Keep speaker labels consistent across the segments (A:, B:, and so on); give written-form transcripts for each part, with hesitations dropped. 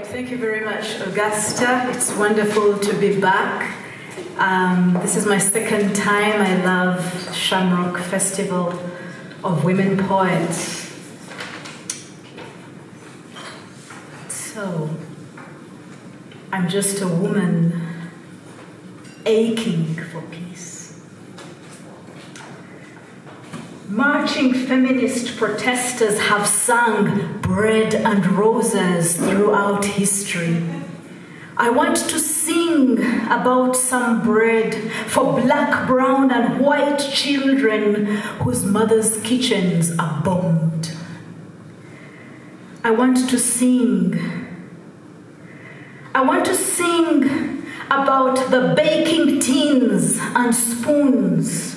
A: Thank you very much, Augusta. It's wonderful to be back. This is my second time. I love Schamrock-festival of women poets. So, I'm just a woman aching for peace. Marching feminist protesters have sung bread and roses throughout history. I want to sing about some bread for black, brown, and white children whose mothers' kitchens are bombed. I want to sing about the baking tins and spoons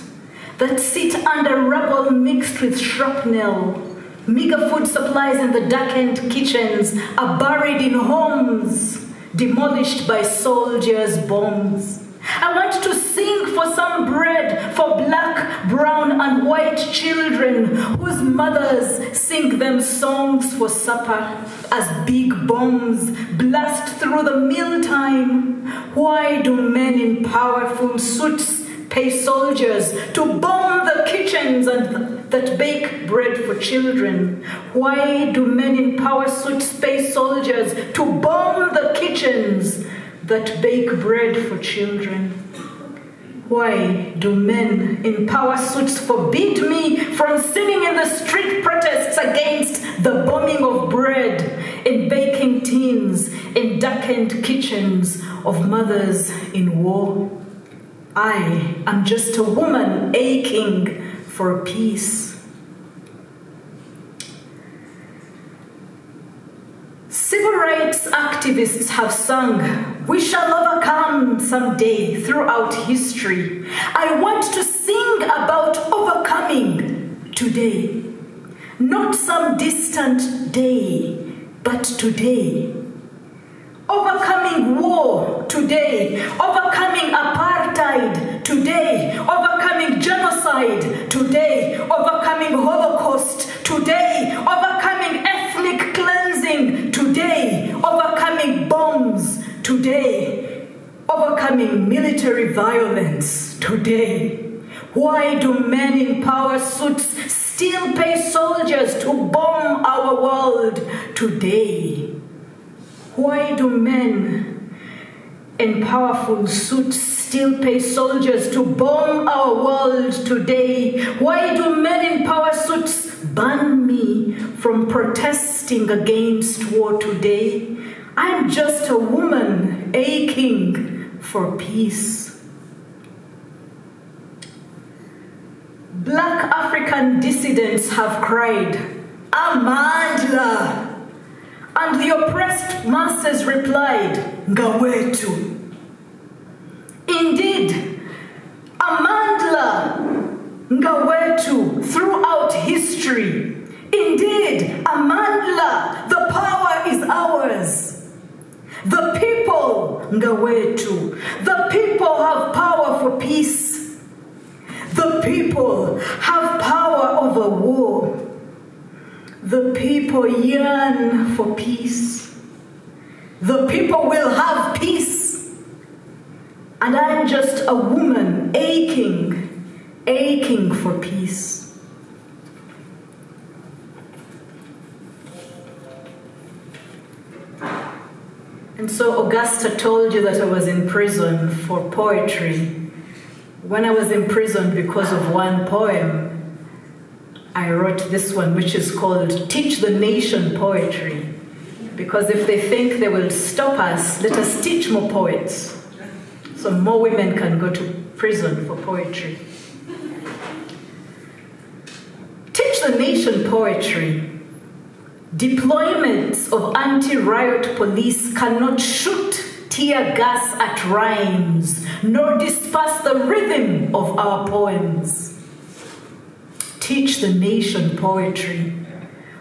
A: that sit under rubble mixed with shrapnel. Meager food supplies in the darkened kitchens are buried in homes demolished by soldiers' bombs. I want to sing for some bread for black, brown, and white children whose mothers sing them songs for supper as big bombs blast through the mealtime. Why do men in powerful suits pay soldiers to bomb the kitchens that bake bread for children? Why do men in power suits pay soldiers to bomb the kitchens that bake bread for children? Why do men in power suits forbid me from singing in the street protests against the bombing of bread in baking tins in darkened kitchens of mothers in war? I am just a woman aching for peace. Civil rights activists have sung, "We shall overcome someday" throughout history. I want to sing about overcoming today. Not some distant day, but today. Overcoming war today, overcoming apartheid today, overcoming genocide today, overcoming Holocaust today, overcoming ethnic cleansing today, overcoming bombs today, overcoming military violence today. Why do men in power suits still pay soldiers to bomb our world today? Why do men in powerful suits still pay soldiers to bomb our world today? Why do men in power suits ban me from protesting against war today? I'm just a woman aching for peace. Black African dissidents have cried, "Amandla!" And the oppressed masses replied, "Ngawetu." Indeed, Amandla, Ngawetu throughout history. Indeed, Amandla, the power is ours. The people, Ngawetu, the people have power for peace. The people have power over war. The people yearn for peace. The people will have peace. And I'm just a woman aching for peace. And so Augusta told you that I was in prison for poetry. When I was imprisoned because of one poem, I wrote this one, which is called Teach the Nation Poetry. Because if they think they will stop us, let us teach more poets, so more women can go to prison for poetry. Teach the nation poetry. Deployments of anti-riot police cannot shoot tear gas at rhymes, nor disperse the rhythm of our poems. Teach the nation poetry.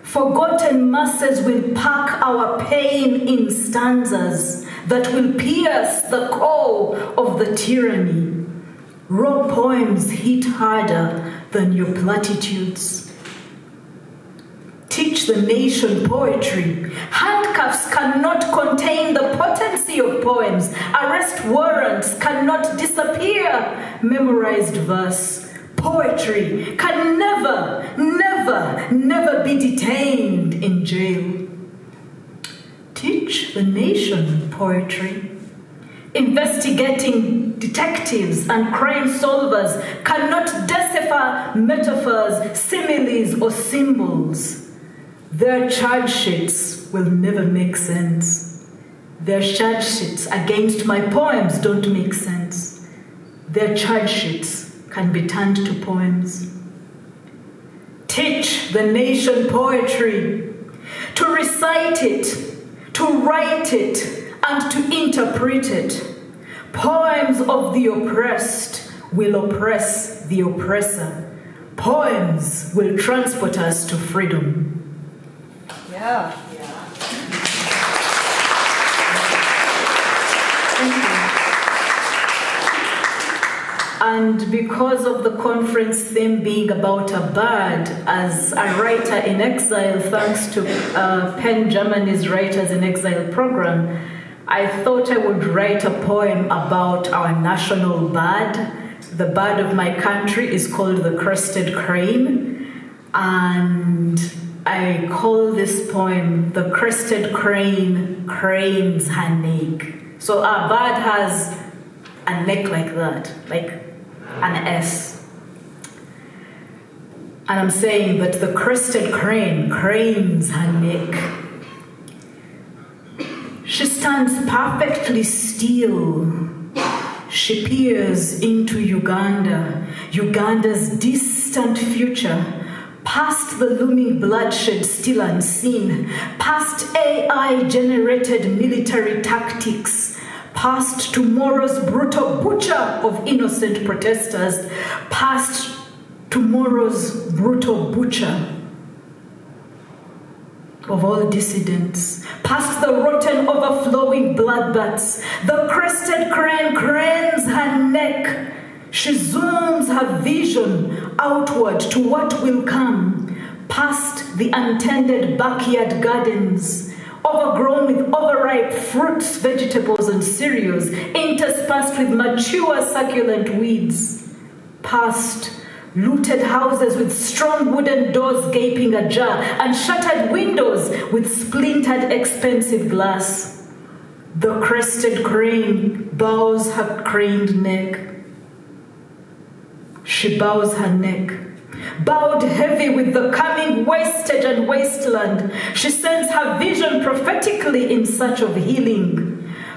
A: Forgotten masses will pack our pain in stanzas that will pierce the core of the tyranny. Raw poems hit harder than your platitudes. Teach the nation poetry. Handcuffs cannot contain the potency of poems. Arrest warrants cannot disappear memorized verse. Poetry can never, never, never be detained in jail. Teach the nation poetry. Investigating detectives and crime solvers cannot decipher metaphors, similes, or symbols. Their charge sheets will never make sense. Their charge sheets against my poems don't make sense. Their charge sheets can be turned to poems. Teach the nation poetry, to recite it, to write it, and to interpret it. Poems of the oppressed will oppress the oppressor. Poems will transport us to freedom.
B: Yeah.
A: Thank you. And because of the conference theme being about a bird, as a writer in exile, thanks to PEN Germany's Writers in Exile program, I thought I would write a poem about our national bird. The bird of my country is called the crested crane, and I call this poem, "The Crested Crane Cranes Her Neck." So our bird has a neck like that, like an S. And I'm saying that the crested crane cranes her neck. She stands perfectly still. She peers into Uganda, Uganda's distant future, past the looming bloodshed still unseen, past AI-generated military tactics, past tomorrow's brutal butcher of innocent protesters, past tomorrow's brutal butcher of all dissidents, past the rotten, overflowing bloodbaths. The crested crane cranes her neck. She zooms her vision outward to what will come, past the untended backyard gardens, overgrown with overripe fruits, vegetables, and cereals, interspersed with mature succulent weeds, past looted houses with strong wooden doors gaping ajar and shattered windows with splintered expensive glass. The crested crane bows her craned neck. She bows her neck, bowed heavy with the coming wastage and wasteland. She sends her vision prophetically in search of healing.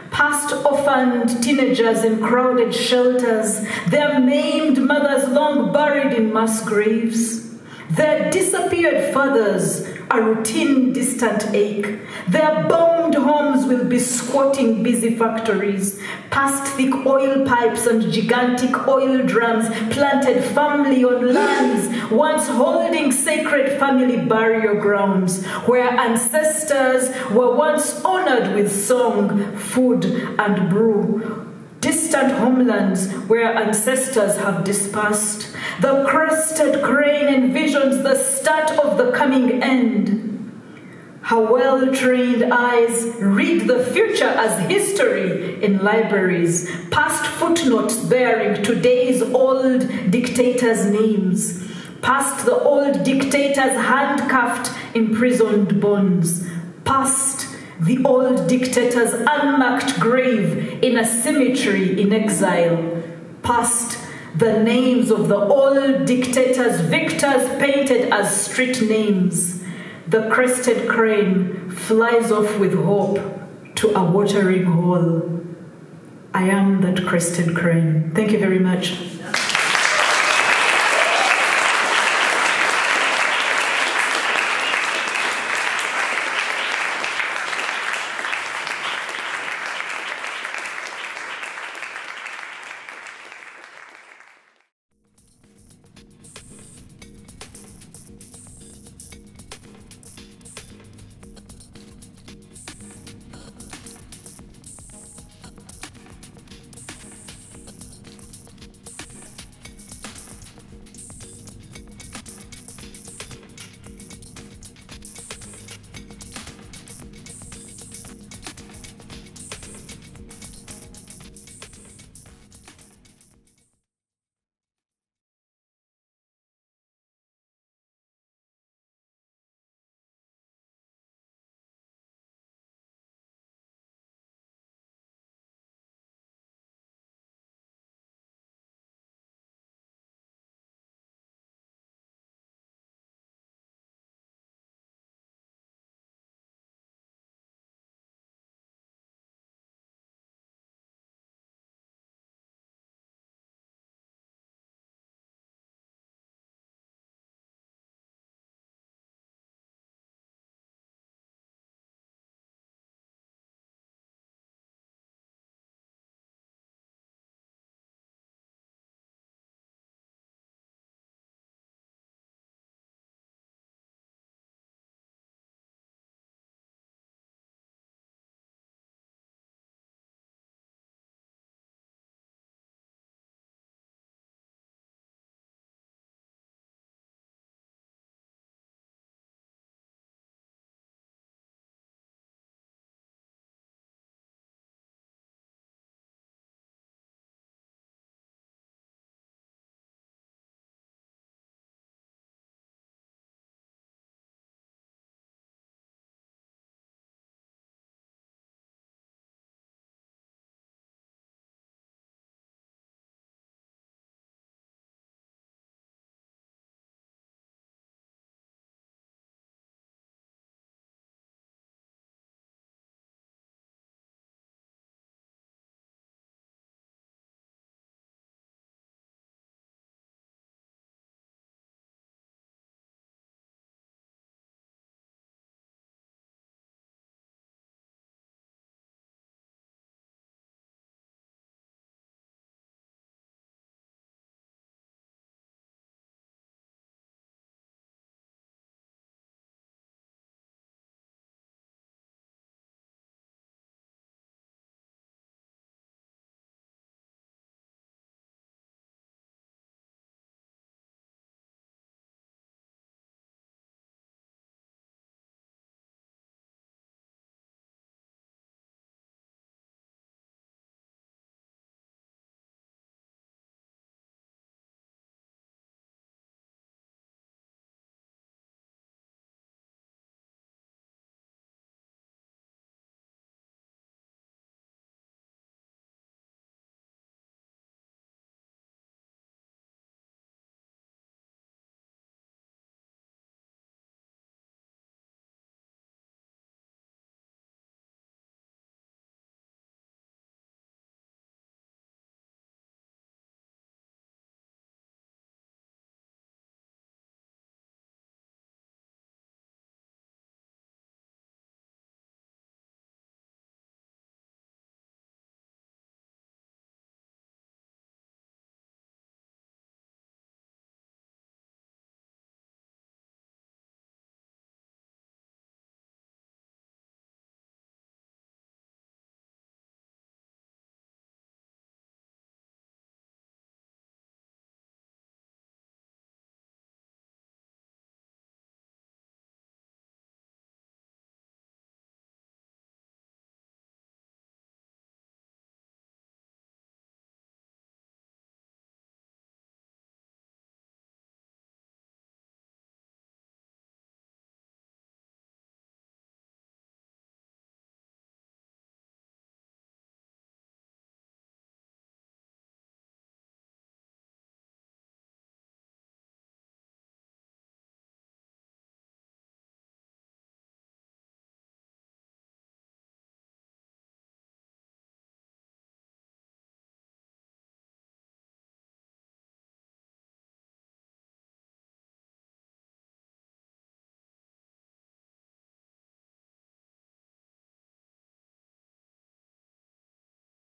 A: Past orphaned teenagers in crowded shelters, their maimed mothers long buried in mass graves, their disappeared fathers a routine distant ache. Their bombed homes will be squatting busy factories, past thick oil pipes and gigantic oil drums planted firmly on lands once holding sacred family burial grounds, where ancestors were once honored with song, food, and brew. Distant homelands where ancestors have dispersed. The crested crane envisions the start of the coming end. Her well-trained eyes read the future as history in libraries, past footnotes bearing today's old dictators' names, past the old dictators' handcuffed, imprisoned bones, past the old dictator's unmarked grave in a cemetery in exile, past the names of the old dictator's victors painted as street names. The crested crane flies off with hope to a watering hole. I am that crested crane. Thank you very much.